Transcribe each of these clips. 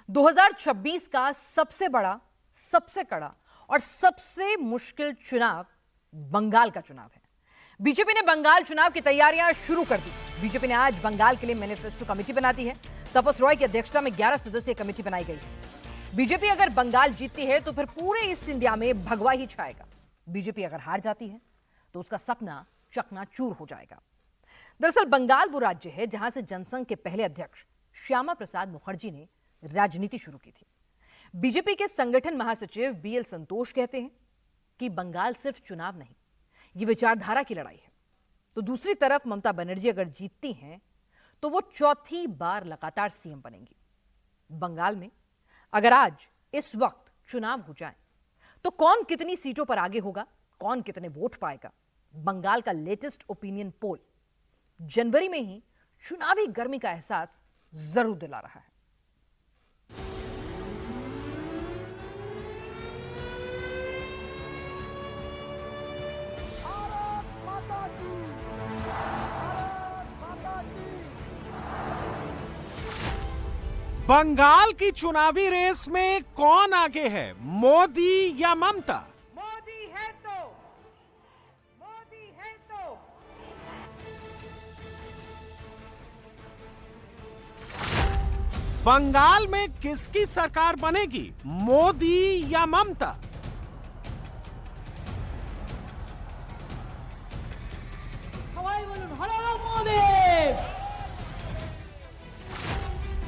2026 का सबसे बड़ा, सबसे कड़ा और सबसे मुश्किल चुनाव बंगाल का चुनाव है। बीजेपी ने बंगाल चुनाव की तैयारियां शुरू कर दी। बीजेपी ने आज बंगाल के लिए मैनिफेस्टो कमेटी बना दी है। तपस रॉय की अध्यक्षता में 11 सदस्यीय कमेटी बनाई गई है। बीजेपी अगर बंगाल जीतती है तो फिर पूरे ईस्ट इंडिया में भगवा ही छाएगा। बीजेपी अगर हार जाती है तो उसका सपना चकनाचूर हो जाएगा। दरअसल बंगाल वो राज्य है जहां से जनसंघ के पहले अध्यक्ष श्यामा प्रसाद मुखर्जी ने राजनीति शुरू की थी। बीजेपी के संगठन महासचिव बीएल संतोष कहते हैं कि बंगाल सिर्फ चुनाव नहीं, ये विचारधारा की लड़ाई है। तो दूसरी तरफ ममता बनर्जी अगर जीतती हैं तो वो चौथी बार लगातार सीएम बनेंगी। बंगाल में अगर आज इस वक्त चुनाव हो जाए तो कौन कितनी सीटों पर आगे होगा, कौन कितने वोट पाएगा, बंगाल का लेटेस्ट ओपिनियन पोल जनवरी में ही चुनावी गर्मी का एहसास जरूर दिला रहा है। बंगाल की चुनावी रेस में कौन आगे है, मोदी या ममता? मोदी है तो बंगाल में किसकी सरकार बनेगी, मोदी या ममता? সবাই বলুন হর হর মোদি।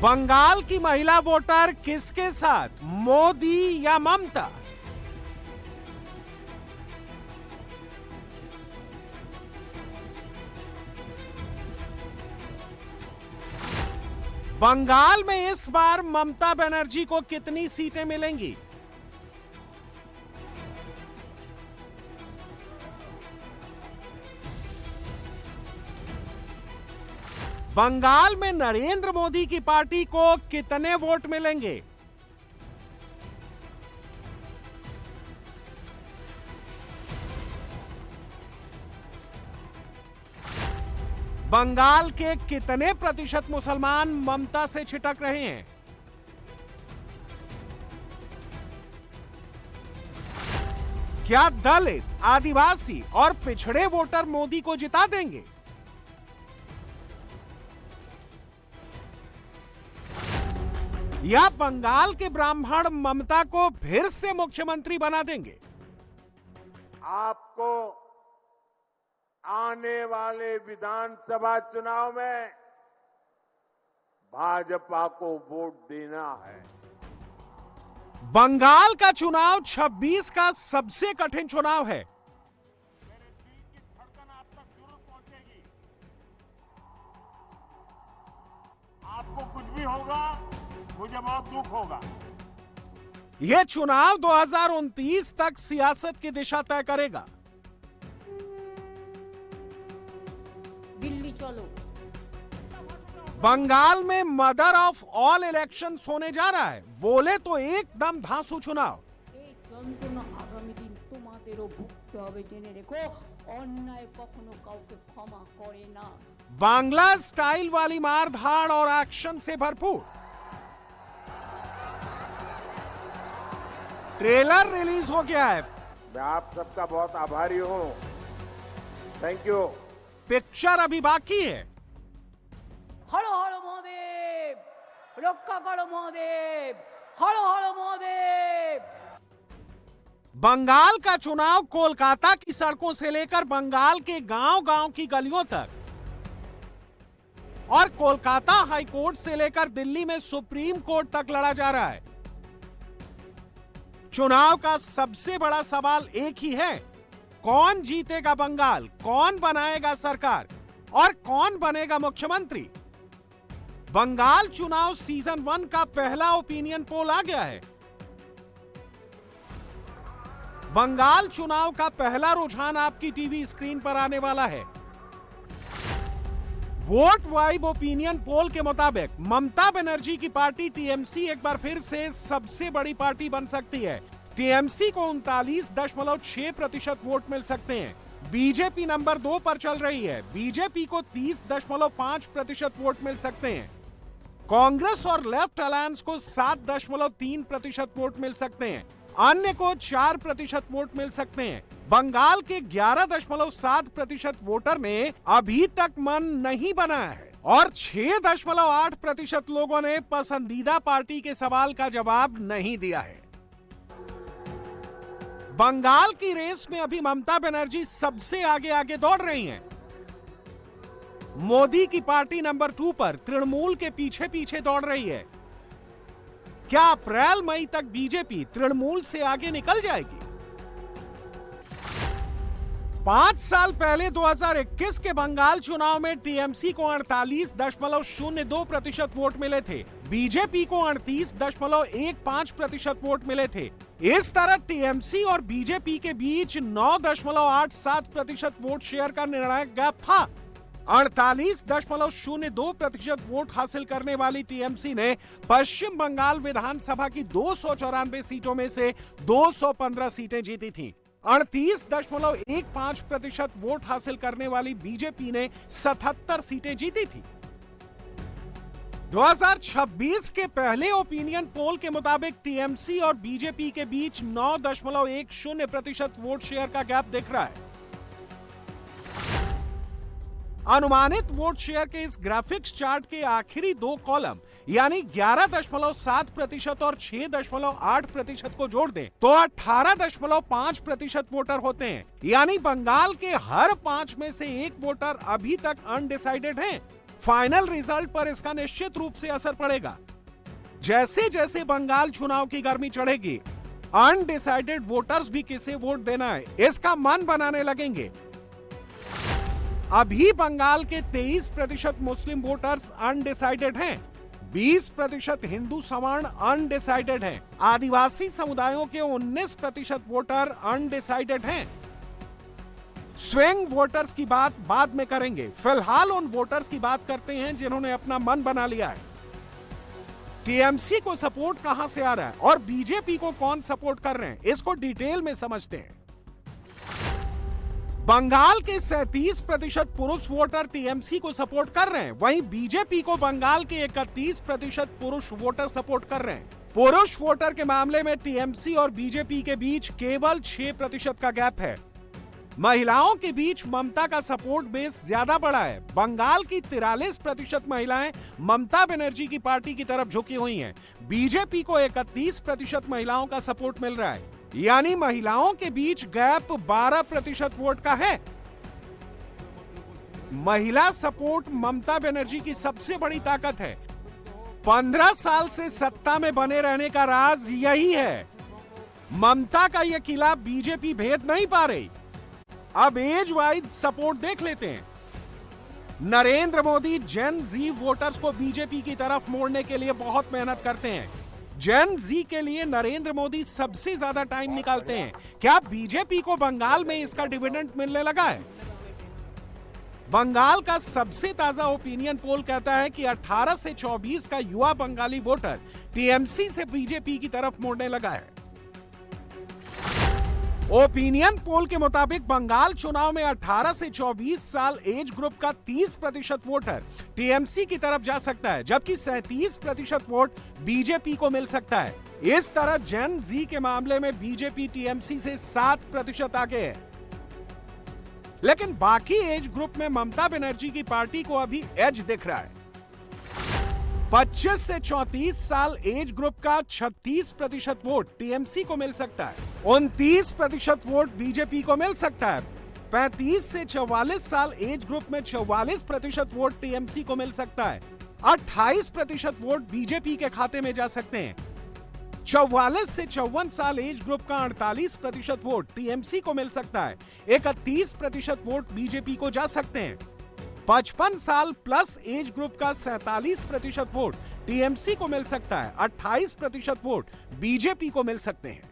बंगाल की महिला वोटर किसके साथ, मोदी या ममता? बंगाल में इस बार ममता बनर्जी को कितनी सीटें मिलेंगी? बंगाल में नरेंद्र मोदी की पार्टी को कितने वोट मिलेंगे? बंगाल के कितने प्रतिशत मुसलमान ममता से छिटक रहे हैं? क्या दलित, आदिवासी और पिछड़े वोटर मोदी को जिता देंगे? या बंगाल के ब्राह्मण ममता को फिर से मुख्यमंत्री बना देंगे? आपको आने वाले विधानसभा चुनाव में भाजपा को वोट देना है। बंगाल का चुनाव 26 का सबसे कठिन चुनाव है। आपको कुछ भी होगा, मुझे बहुत दुख होगा। यह चुनाव 2029 तक सियासत की दिशा तय करेगा। दिल्ली चलो। बंगाल में मदर ऑफ ऑल इलेक्शंस होने जा रहा है। बोले तो एकदम धांसू चुनाव। এই যন্ত্রণা আগামী দিন তোমাদেরও ভুগতে হবে জেনে রেখো। অন্যায় কখনো কাউকে ক্ষমা করে না। बांग्ला स्टाइल वाली मार धाड़ और एक्शन से भरपूर। ट्रेलर रिलीज हो गया है। मैं आप सबका बहुत आभारी हूं। Thank you. पिक्चर अभी बाकी है। হর হর মহাদেব, রক্ষা করো মহাদেব, হর হর মহাদেব। बंगाल का चुनाव कोलकाता की सड़कों से लेकर बंगाल के गांव-गांव की गलियों तक और कोलकाता हाई कोर्ट से लेकर दिल्ली में सुप्रीम कोर्ट तक लड़ा जा रहा है। चुनाव का सबसे बड़ा सवाल एक ही है, कौन जीतेगा बंगाल, कौन बनाएगा सरकार और कौन बनेगा मुख्यमंत्री? बंगाल चुनाव सीजन 1 का पहला ओपिनियन पोल आ गया है। बंगाल चुनाव का पहला रुझान आपकी टीवी स्क्रीन पर आने वाला है। वोट वाइब ओपिनियन पोल के मुताबिक ममता बनर्जी की पार्टी टीएमसी एक बार फिर से सबसे बड़ी पार्टी बन सकती है। टीएमसी को 39.6% वोट मिल सकते हैं। बीजेपी नंबर 2 पर चल रही है। बीजेपी को 30.5% वोट मिल सकते हैं। कांग्रेस और लेफ्ट अलायंस को 7.3% वोट मिल सकते हैं, अन्य को 4% वोट मिल सकते हैं। बंगाल के 11.7% वोटर ने अभी तक मन नहीं बनाया है और 6.8% लोगों ने पसंदीदा पार्टी के सवाल का जवाब नहीं दिया है। बंगाल की रेस में अभी ममता बनर्जी सबसे आगे दौड़ रही हैं। मोदी की पार्टी नंबर 2 पर तृणमूल के पीछे दौड़ रही है। क्या अप्रैल मई तक बीजेपी तृणमूल से आगे निकल जाएगी? 5 साल पहले 2021 के बंगाल चुनाव में टीएमसी को 48.02% वोट मिले थे, बीजेपी को 38.15% वोट मिले थे। इस तरह टीएमसी और बीजेपी के बीच 9.87% वोट शेयर का निर्णायक गैप था। 48.02% वोट हासिल करने वाली टीएमसी ने पश्चिम बंगाल विधानसभा की 294 सीटों में से 215 सीटें जीती थीं। 38.15% वोट हासिल करने वाली बीजेपी ने 77 सीटें जीती थी। 2026 के पहले ओपिनियन पोल के मुताबिक टीएमसी और बीजेपी के बीच 9.10% वोट शेयर का गैप दिख रहा है। अनुमानित वोट शेयर के इस ग्राफिक्स चार्ट के आखिरी 2 कॉलम यानी 11.7% और 6.8% को जोड़ दें तो 18.5% वोटर होते हैं, यानी बंगाल के हर 5 में से 1 वोटर अभी तक अनडिसाइडेड हैं। फाइनल रिजल्ट पर इसका निश्चित रूप से असर पड़ेगा। जैसे जैसे बंगाल चुनाव की गर्मी चढ़ेगी, अनडिसाइडेड वोटर्स भी किसे वोट देना है इसका मन बनाने लगेंगे। अभी बंगाल के 23% मुस्लिम वोटर्स अनडिसाइडेड हैं, 20% हिंदू सवर्ण अनडिसाइडेड हैं, आदिवासी समुदायों के 19% वोटर अनडिसाइडेड हैं। स्विंग वोटर्स की बात बाद में करेंगे, फिलहाल उन वोटर्स की बात करते हैं जिन्होंने अपना मन बना लिया है। टीएमसी को सपोर्ट कहां से आ रहा है और बीजेपी को कौन सपोर्ट कर रहे हैं, इसको डिटेल में समझते हैं। बंगाल के 37% पुरुष वोटर टीएमसी को सपोर्ट कर रहे हैं, वहीं बीजेपी को बंगाल के 31% पुरुष वोटर सपोर्ट कर रहे हैं। पुरुष वोटर के मामले में टीएमसी और बीजेपी के बीच केवल 6% का गैप है। महिलाओं के बीच ममता का सपोर्ट बेस ज्यादा बड़ा है। बंगाल की 43% महिलाएं ममता बनर्जी की पार्टी की तरफ झुकी हुई हैं। बीजेपी को 31% महिलाओं का सपोर्ट मिल रहा है, यानी महिलाओं के बीच गैप 12% वोट का है। महिला सपोर्ट ममता बनर्जी की सबसे बड़ी ताकत है। 15 साल से सत्ता में बने रहने का राज यही है। ममता का यह किला बीजेपी भेद नहीं पा रही। अब एज वाइज सपोर्ट देख लेते हैं। नरेंद्र मोदी जेन जी वोटर्स को बीजेपी की तरफ मोड़ने के लिए बहुत मेहनत करते हैं। जेन जी के लिए नरेंद्र मोदी सबसे ज्यादा टाइम निकालते हैं। क्या बीजेपी को बंगाल में इसका डिविडेंड मिलने लगा है? बंगाल का सबसे ताजा ओपिनियन पोल कहता है कि 18 से 24 का युवा बंगाली वोटर टीएमसी से बीजेपी की तरफ मोड़ने लगा है। ओपिनियन पोल के मुताबिक बंगाल चुनाव में 18 से 24 साल एज ग्रुप का 30% वोटर टीएमसी की तरफ जा सकता है, जबकि 37% वोट बीजेपी को मिल सकता है। इस तरह जेन जी के मामले में बीजेपी टीएमसी से 7% आगे है। लेकिन बाकी एज ग्रुप में ममता बनर्जी की पार्टी को अभी एज दिख रहा है। 25 से 34 साल एज ग्रुप का 36% वोट टीएमसी को मिल सकता है, 29% वोट बीजेपी को मिल सकता है। 35 से 44 साल एज ग्रुप में 44% वोट टीएमसी को मिल सकता है, 28% वोट बीजेपी के खाते में जा सकते हैं। 44 से 54 साल एज ग्रुप का 48% वोट टीएमसी को मिल सकता है, 31% वोट बीजेपी को जा सकते हैं। 55 साल प्लस एज ग्रुप का 47% वोट टीएमसी को मिल सकता है, 28% वोट बीजेपी को मिल सकते हैं।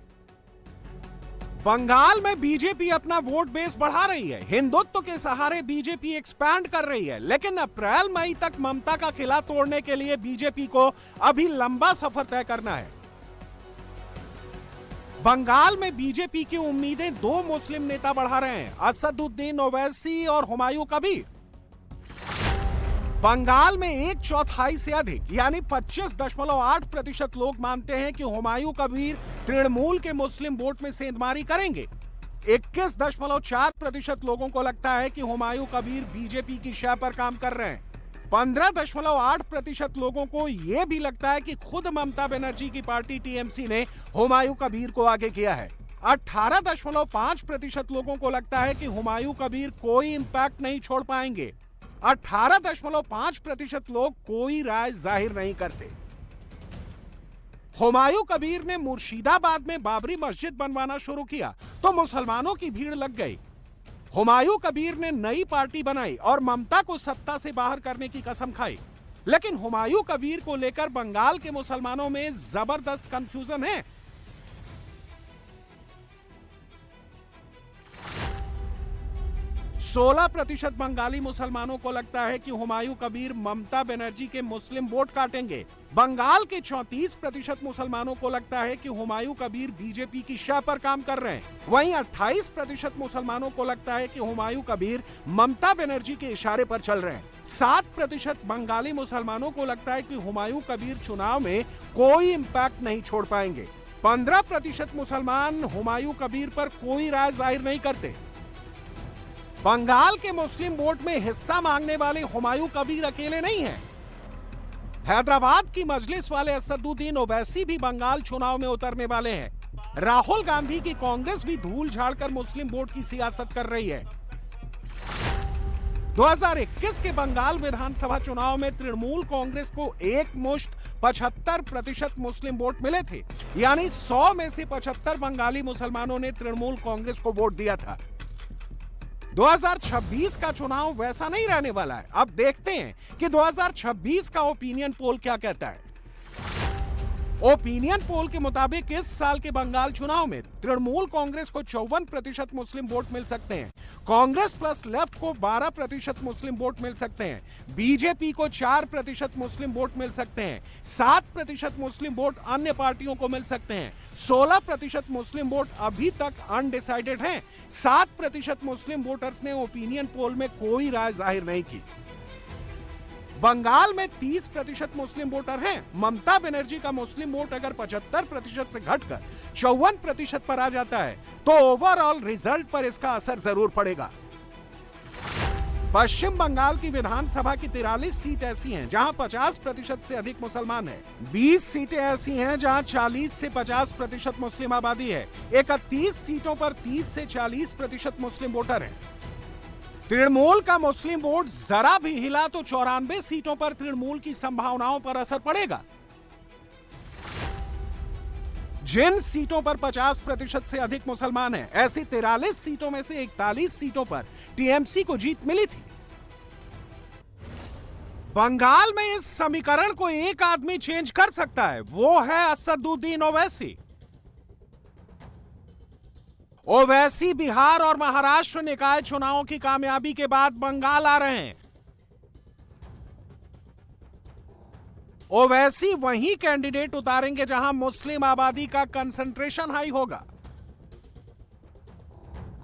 बंगाल में बीजेपी अपना वोट बेस बढ़ा रही है। हिंदुत्व के सहारे बीजेपी एक्सपैंड कर रही है, लेकिन अप्रैल मई तक ममता का किला तोड़ने के लिए बीजेपी को अभी लंबा सफर तय करना है। बंगाल में बीजेपी की उम्मीदें 2 मुस्लिम नेता बढ़ा रहे हैं, असदुद्दीन ओवैसी और हुमायूं कबीर। बंगाल में 1/4 से अधिक यानी 25.8% लोग मानते हैं कि हुमायूं कबीर तृणमूल के मुस्लिम वोट में सेंधमारी करेंगे। 21.4% लोगों को लगता है कि हुमायूं कबीर बीजेपी की शय पर काम कर रहे हैं। 15.8% लोगों को यह भी लगता है कि खुद ममता बनर्जी की पार्टी टीएमसी ने हुमायूं कबीर को आगे किया है। 18.5% लोगों को लगता है कि हुमायूं कबीर कोई इंपैक्ट नहीं छोड़ पाएंगे। 18.5% लोग कोई राय जाहिर नहीं करते। हुमायूं कबीर ने मुर्शिदाबाद में बाबरी मस्जिद बनवाना शुरू किया तो मुसलमानों की भीड़ लग गई। हुमायूं कबीर ने नई पार्टी बनाई और ममता को सत्ता से बाहर करने की कसम खाई। लेकिन हुमायूं कबीर को लेकर बंगाल के मुसलमानों में जबरदस्त कंफ्यूजन है। 16% बंगाली मुसलमानों को लगता है कि हुमायूं कबीर ममता बनर्जी के मुस्लिम वोट काटेंगे। बंगाल के 34% मुसलमानों को लगता है कि हुमायूं कबीर बीजेपी की शय पर काम कर रहे हैं। वहीं 28% मुसलमानों को लगता है कि हुमायूं कबीर ममता बनर्जी के इशारे पर चल रहे हैं। 7% बंगाली मुसलमानों को लगता है कि हुमायूं कबीर चुनाव में कोई इंपैक्ट नहीं छोड़ पाएंगे। 15% मुसलमान हुमायूं कबीर पर कोई राय जाहिर नहीं करते। बंगाल के मुस्लिम वोट में हिस्सा मांगने वाले हुमायूं कबीर अकेले नहीं हैं। हैदराबाद की मजलिस वाले असदुद्दीन ओवैसी भी बंगाल चुनाव में उतरने वाले हैं। राहुल गांधी की कांग्रेस भी धूल झाड़कर मुस्लिम वोट की सियासत कर रही है। 2021 के बंगाल विधानसभा चुनाव में तृणमूल कांग्रेस को एक मुश्त 75% मुस्लिम वोट मिले थे, यानी 100 में से 75 बंगाली मुसलमानों ने तृणमूल कांग्रेस को वोट दिया था। 2026 का चुनाव वैसा नहीं रहने वाला है। अब देखते हैं कि 2026 का ओपिनियन पोल क्या कहता है। ओपिनियन पोल के मुताबिक इस साल के बंगाल चुनाव में तृणमूल कांग्रेस को 54% मुस्लिम वोट मिल सकते हैं। कांग्रेस प्लस लेफ्ट को 12% मुस्लिम वोट मिल सकते हैं। बीजेपी को 4% मुस्लिम वोट मिल सकते हैं। 7% मुस्लिम वोट अन्य पार्टियों को मिल सकते हैं। 16% मुस्लिम वोट अभी तक अनडिसाइडेड हैं। 7% मुस्लिम वोटर्स ने ओपिनियन पोल में कोई राय जाहिर नहीं की। बंगाल में 30% मुस्लिम वोटर हैं। ममता बनर्जी का मुस्लिम वोट अगर 75% से घटकर 54% पर आ जाता है तो ओवरऑल रिजल्ट पर इसका असर जरूर पड़ेगा। पश्चिम बंगाल की विधानसभा की 43 सीट ऐसी हैं जहां 50% से अधिक मुसलमान हैं। 20 सीटें ऐसी हैं जहां 40 से 50% मुस्लिम आबादी है। 31 सीटों पर 30 से 40% मुस्लिम वोटर हैं। तृणमूल का मुस्लिम वोट जरा भी हिला तो 94 सीटों पर तृणमूल की संभावनाओं पर असर पड़ेगा। जिन सीटों पर 50% से अधिक मुसलमान हैं, ऐसी 43 सीटों में से 41 सीटों पर टीएमसी को जीत मिली थी। बंगाल में इस समीकरण को एक आदमी चेंज कर सकता है, वो है असदुद्दीन ओवैसी। ओवैसी बिहार और महाराष्ट्र निकाय चुनावों की कामयाबी के बाद बंगाल आ रहे हैं। ओवैसी वही कैंडिडेट उतारेंगे जहां मुस्लिम आबादी का कंसंट्रेशन हाई होगा।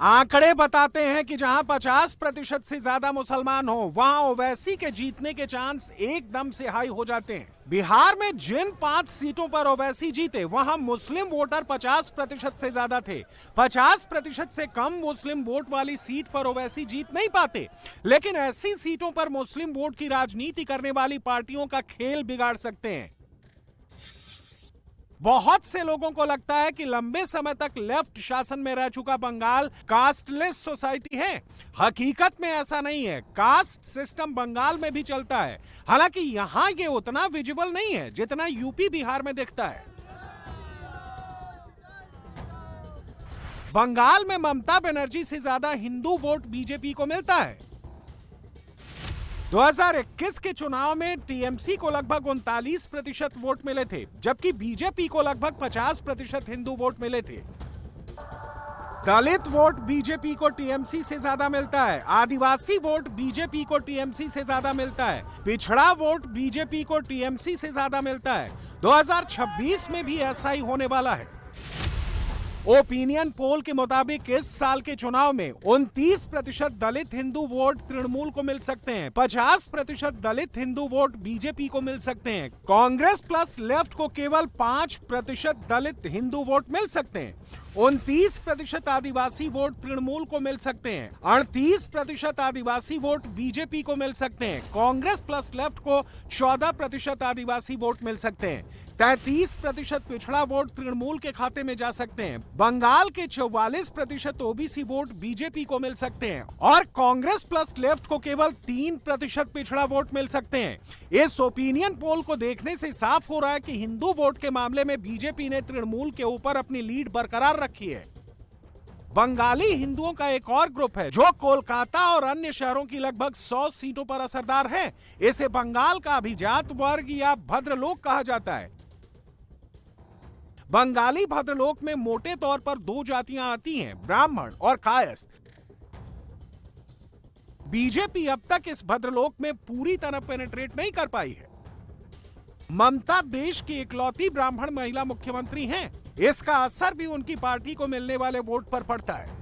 आंकड़े बताते हैं कि जहां 50% से ज्यादा मुसलमान हो वहां ओवैसी के जीतने के चांस एकदम से हाई हो जाते हैं। बिहार में जिन 5 सीटों पर ओवैसी जीते वहां मुस्लिम वोटर 50% से ज्यादा थे। 50% से कम मुस्लिम वोट वाली सीट पर ओवैसी जीत नहीं पाते, लेकिन ऐसी सीटों पर मुस्लिम वोट की राजनीति करने वाली पार्टियों का खेल बिगाड़ सकते हैं। बहुत से लोगों को लगता है कि लंबे समय तक लेफ्ट शासन में रह चुका बंगाल कास्टलेस सोसाइटी है। हकीकत में ऐसा नहीं है। कास्ट सिस्टम बंगाल में भी चलता है, हालांकि यहां ये उतना विजिबल नहीं है जितना यूपी बिहार में दिखता है। बंगाल में ममता बनर्जी से ज्यादा हिंदू वोट बीजेपी को मिलता है। 2021 के चुनाव में टीएमसी को लगभग 39% वोट मिले थे, जबकि बीजेपी को लगभग 50% हिंदू वोट मिले थे। दलित वोट बीजेपी को टीएमसी से ज्यादा मिलता है। आदिवासी वोट बीजेपी को टीएमसी से ज्यादा मिलता है। पिछड़ा वोट बीजेपी को टीएमसी से ज्यादा मिलता है। 2026 में भी ऐसा ही होने वाला है। ओपिनियन पोल के मुताबिक इस साल के चुनाव में 29% दलित हिंदू वोट तृणमूल को मिल सकते हैं, 50% दलित हिंदू वोट बीजेपी को मिल सकते हैं, कांग्रेस प्लस लेफ्ट को केवल 5% दलित हिंदू वोट मिल सकते हैं, 29% आदिवासी वोट तृणमूल को मिल सकते हैं, 38% आदिवासी वोट बीजेपी को मिल सकते हैं, कांग्रेस प्लस लेफ्ट को 14% आदिवासी वोट मिल सकते हैं, 33% पिछड़ा वोट तृणमूल के खाते में जा सकते हैं, बंगाल के 44% ओबीसी वोट बीजेपी को मिल सकते हैं और कांग्रेस प्लस लेफ्ट को केवल 3% पिछड़ा वोट मिल सकते हैं। इस ओपिनियन पोल को देखने से साफ हो रहा है कि हिंदू वोट के मामले में बीजेपी ने तृणमूल के ऊपर अपनी लीड बरकरार रखी है। बंगाली हिंदुओं का एक और ग्रुप है जो कोलकाता और अन्य शहरों की लगभग 100 सीटों पर असरदार है। इसे बंगाल का अभिजात वर्ग या भद्रलोक कहा जाता है। बंगाली भद्रलोक में मोटे तौर पर दो जातियां आती हैं, ब्राह्मण और कायस्थ। बीजेपी अब तक इस भद्रलोक में पूरी तरह पेनिट्रेट नहीं कर पाई है। ममता देश की इकलौती ब्राह्मण महिला मुख्यमंत्री हैं। इसका असर भी उनकी पार्टी को मिलने वाले वोट पर पड़ता है।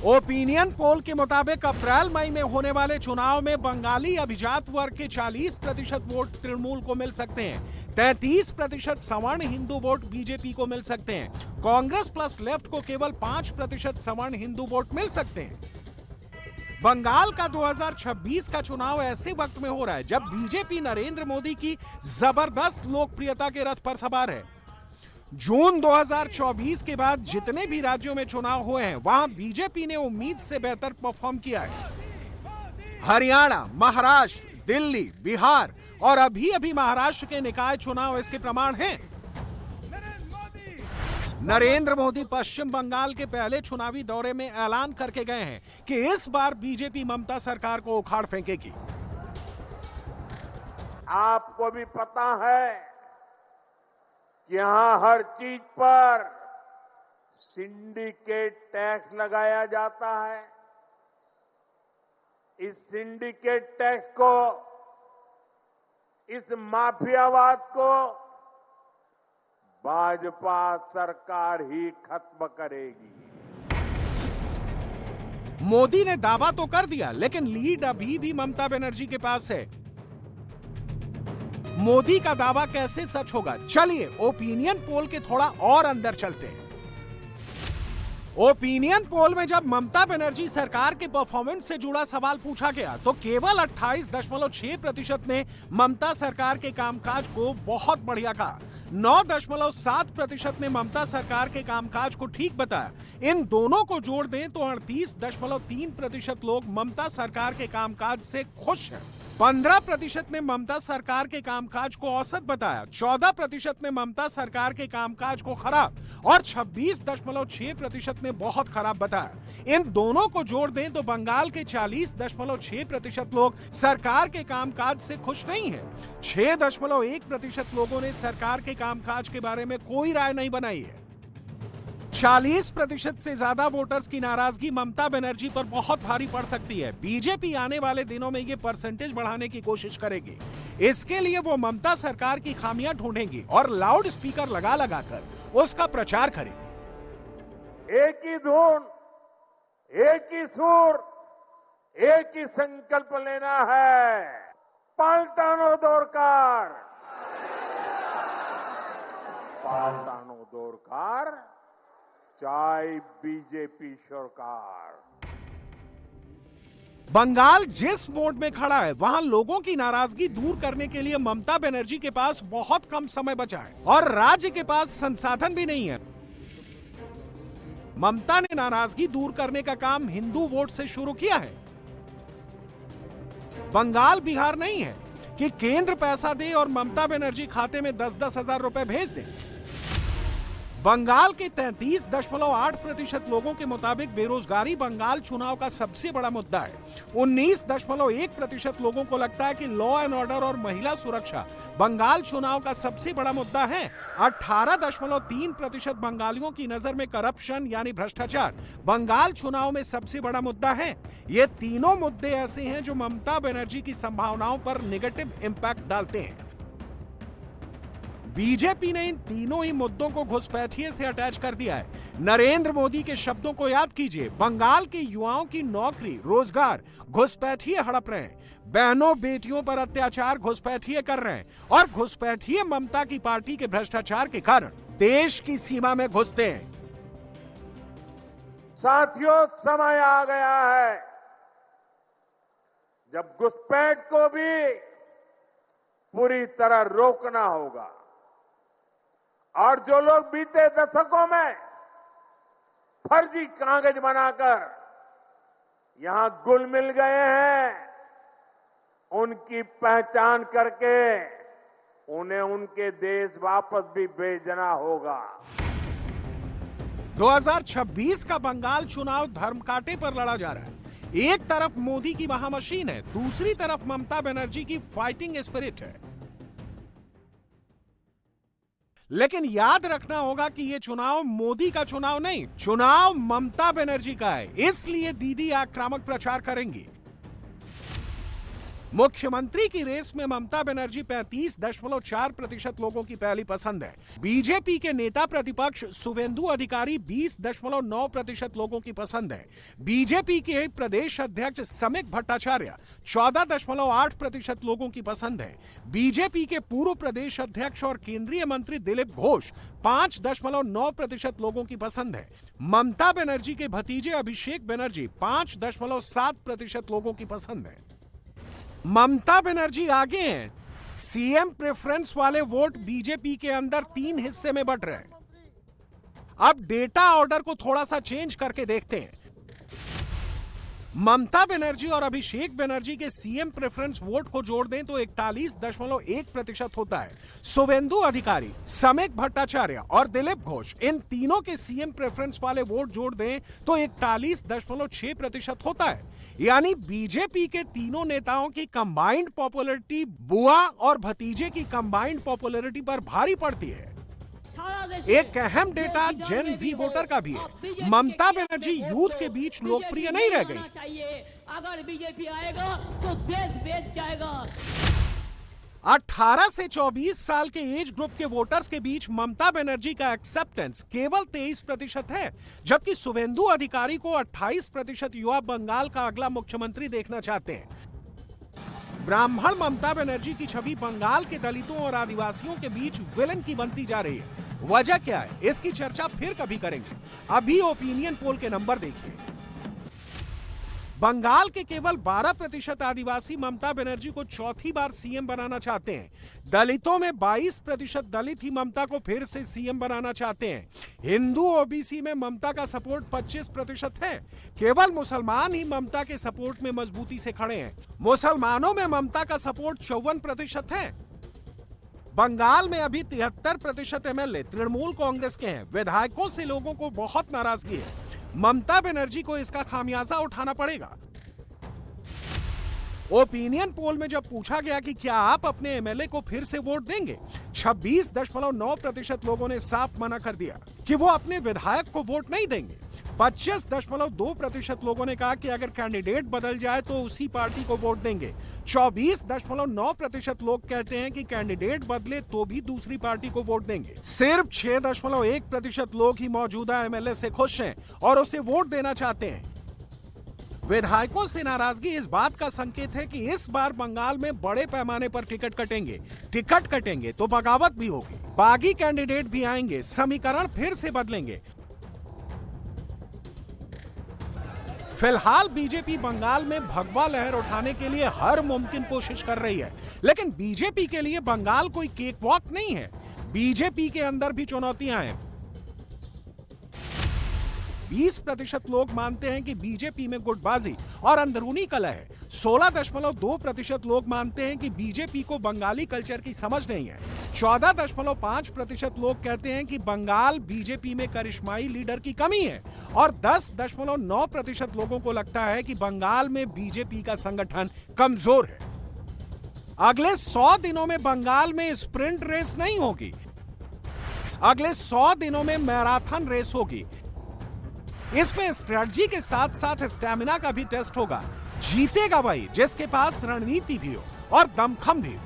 ओपिनियन पोल के मुताबिक अप्रैल मई में होने वाले चुनाव में बंगाली अभिजात वर्ग के 40% वोट तृणमूल को मिल सकते हैं, 33% सवर्ण हिंदू वोट बीजेपी को मिल सकते हैं, कांग्रेस प्लस लेफ्ट को केवल 5% सवर्ण हिंदू वोट मिल सकते हैं। बंगाल का 2026 का चुनाव ऐसे वक्त में हो रहा है जब बीजेपी नरेंद्र मोदी की जबरदस्त लोकप्रियता के रथ पर सवार है। जून 2024 के बाद जितने भी राज्यों में चुनाव हुए हैं वहां बीजेपी ने उम्मीद से बेहतर परफॉर्म किया है। हरियाणा, महाराष्ट्र, दिल्ली, बिहार और अभी अभी महाराष्ट्र के निकाय चुनाव इसके प्रमाण हैं। नरेंद्र मोदी पश्चिम बंगाल के पहले चुनावी दौरे में ऐलान करके गए हैं कि इस बार बीजेपी ममता सरकार को उखाड़ फेंकेगी। आपको भी पता है कि यहां हर चीज पर सिंडिकेट टैक्स लगाया जाता है। इस सिंडिकेट टैक्स को, इस माफियावाद को भाजपा सरकार ही खत्म करेगी। मोदी ने दावा तो कर दिया, लेकिन लीड अभी भी ममता बनर्जी के पास है। मोदी का दावा कैसे सच होगा? चलिए ओपिनियन पोल के थोड़ा और अंदर चलते हैं। ओपिनियन पोल में जब ममता बनर्जी सरकार के परफॉर्मेंस से जुड़ा सवाल पूछा गया तो केवल 28.6% ने ममता सरकार के कामकाज को बहुत बढ़िया कहा, 9.7% ने ममता सरकार के कामकाज को ठीक बताया। इन दोनों को जोड़ दें तो 38.3% लोग ममता सरकार के कामकाज से खुश हैं, 15% ने ममता सरकार के कामकाज को औसत बताया, 14% ने ममता सरकार के कामकाज को खराब और 26.6% ने बहुत खराब बताया। इन दोनों को जोड़ दें तो बंगाल के 40.6% लोग सरकार के कामकाज से खुश नहीं हैं। 6.1% लोगों ने सरकार के कामकाज के बारे में कोई राय नहीं बनाई है। 40% से ज्यादा वोटर्स की नाराजगी ममता बनर्जी पर बहुत भारी पड़ सकती है। बीजेपी आने वाले दिनों में ये परसेंटेज बढ़ाने की कोशिश करेगी। इसके लिए वो ममता सरकार की खामियां ढूंढेंगी और लाउड स्पीकर लगा लगाकर उसका प्रचार करेगी। एक ही धुन, एक ही सुर, एक ही संकल्प लेना है, पाल्टानो दरकार, पाल्टानो दरकार, चाहे बीजेपी सरकार। बंगाल जिस मोड में खड़ा है वहां लोगों की नाराजगी दूर करने के लिए ममता बनर्जी के पास बहुत कम समय बचा है और राज्य के पास संसाधन भी नहीं है। ममता ने नाराजगी दूर करने का काम हिंदू वोट से शुरू किया है। बंगाल बिहार नहीं है कि केंद्र पैसा दे और ममता बनर्जी खाते में 10-10 हजार रुपए भेज दे। बंगाल के 33.8% लोगों के मुताबिक बेरोजगारी बंगाल चुनाव का सबसे बड़ा मुद्दा है। 19.1% लोगों को लगता है कि लॉ एंड ऑर्डर और महिला सुरक्षा बंगाल चुनाव का सबसे बड़ा मुद्दा है। 18.3% बंगालियों की नजर में करप्शन यानी भ्रष्टाचार बंगाल चुनाव में सबसे बड़ा मुद्दा है। ये तीनों मुद्दे ऐसे हैं जो ममता बनर्जी की संभावनाओं पर नेगेटिव इंपैक्ट डालते हैं। बीजेपी ने इन तीनों ही मुद्दों को घुसपैठिए से अटैच कर दिया है। नरेंद्र मोदी के शब्दों को याद कीजिए, बंगाल के युवाओं की नौकरी रोजगार घुसपैठिए हड़प रहे हैं, बहनों बेटियों पर अत्याचार घुसपैठिए कर रहे हैं और घुसपैठिए ममता की पार्टी के भ्रष्टाचार के कारण देश की सीमा में घुसते हैं। साथियों, समय आ गया है जब घुसपैठ को भी पूरी तरह रोकना होगा और जो लोग बीते दशकों में फर्जी कागज बनाकर यहां घुल मिल गए हैं, उनकी पहचान करके उन्हें उनके देश वापस भी भेजना होगा। 2026 का बंगाल चुनाव धर्म कांटे पर लड़ा जा रहा है। एक तरफ मोदी की महामशीन है, दूसरी तरफ ममता बनर्जी की फाइटिंग स्पिरिट है। लेकिन याद रखना होगा कि यह चुनाव मोदी का चुनाव नहीं, चुनाव ममता बनर्जी का है। इसलिए दीदी आक्रामक प्रचार करेंगी। मुख्यमंत्री की रेस में ममता बनर्जी 35.4% लोगों की पहली पसंद है। बीजेपी के नेता प्रतिपक्ष शुवेंदु अधिकारी 20.9% लोगों की पसंद है। बीजेपी के प्रदेश अध्यक्ष समिक भट्टाचार्य 14.8% लोगों की पसंद है। बीजेपी के पूर्व प्रदेश अध्यक्ष और केंद्रीय मंत्री दिलीप घोष 5.9% लोगों की पसंद है। ममता बनर्जी के भतीजे अभिषेक बनर्जी 5.7% लोगों की पसंद है। ममता बनर्जी आगे हैं। सीएम प्रेफरेंस वाले वोट बीजेपी के अंदर 3 हिस्से में बंट रहे हैं। अब डेटा ऑर्डर को थोड़ा सा चेंज करके देखते हैं। ममता बनर्जी और अभिषेक बनर्जी के सीएम प्रेफरेंस वोट को जोड़ दें तो 41.1% होता है। शुवेंदु अधिकारी, समिक भट्टाचार्य और दिलीप घोष, इन तीनों के सीएम प्रेफरेंस वाले वोट जोड़ दें तो 41.6% होता है। यानी बीजेपी के तीनों नेताओं की कंबाइंड पॉपुलैरिटी बुआ और भतीजे की कंबाइंड पॉपुलैरिटी पर भारी पड़ती है। एक अहम डेटा जेन जी वोटर का भी है। ममता बनर्जी यूथ के बीच लोकप्रिय नहीं रह गई। अगर बीजेपी आएगा तो देश बेच जाएगा। 18 से 24 साल के एज ग्रुप के वोटर्स के बीच ममता बनर्जी का एक्सेप्टेंस केवल 23% है, जबकि शुवेंदु अधिकारी को 28% युवा बंगाल का अगला मुख्यमंत्री देखना चाहते हैं। ब्राह्मण ममता बनर्जी की छवि बंगाल के दलितों और आदिवासियों के बीच विलन की बनती जा रही है। वजह क्या है, इसकी चर्चा फिर कभी करेंगे। अभी ओपिनियन पोल के नंबर देखिए। बंगाल के केवल 12% आदिवासी ममता बनर्जी को चौथी बार सीएम बनाना चाहते हैं। दलितों में 22% दलित ही ममता को फिर से सीएम बनाना चाहते हैं। हिंदू ओबीसी में ममता का सपोर्ट 25% है। केवल मुसलमान ही ममता के सपोर्ट में मजबूती से खड़े हैं। मुसलमानों में ममता का सपोर्ट 54% है। बंगाल में अभी 73% एमएलए तृणमूल कांग्रेस के हैं। विधायकों से लोगों को बहुत नाराजगी है। ममता बनर्जी को इसका खामियाजा उठाना पड़ेगा। ओपिनियन पोल में जब पूछा गया कि क्या आप अपने एमएलए को फिर से वोट देंगे, 26.9% लोगों ने साफ मना कर दिया कि वो अपने विधायक को वोट नहीं देंगे। 25.2% लोगों ने कहा कि अगर कैंडिडेट बदल जाए तो उसी पार्टी को वोट देंगे। 24.9% लोग कहते हैं कि कैंडिडेट बदले तो भी दूसरी पार्टी को वोट देंगे। सिर्फ 6.1% लोग ही मौजूदा एमएलए से खुश हैं और उसे वोट देना चाहते हैं। विधायकों से नाराजगी इस बात का संकेत है कि इस बार बंगाल में बड़े पैमाने पर टिकट कटेंगे तो बगावत भी होगी। बागी कैंडिडेट भी आएंगे, समीकरण फिर से बदलेंगे। फिलहाल बीजेपी बंगाल में भगवा लहर उठाने के लिए हर मुमकिन कोशिश कर रही है, लेकिन बीजेपी के लिए बंगाल कोई केक वॉक नहीं है। बीजेपी के अंदर भी चुनौतियां हैं। 20% लोग मानते हैं कि बीजेपी में गुटबाजी और अंदरूनी कलह है। 16.2% लोग मानते हैं कि बीजेपी को बंगाली कल्चर की समझ नहीं है। 14.5% लोग कहते हैं कि बंगाल बीजेपी में करिश्माई लीडर की कमी है और 10.9% लोगों को लगता है कि बंगाल में बीजेपी का संगठन कमजोर है। अगले 100 दिनों में बंगाल में स्प्रिंट रेस नहीं होगी, अगले 100 दिनों में मैराथन रेस होगी। इसमें स्ट्रेटजी के साथ साथ स्टैमिना का भी टेस्ट होगा। जीतेगा वही जिसके पास रणनीति भी हो और दमखम भी हो।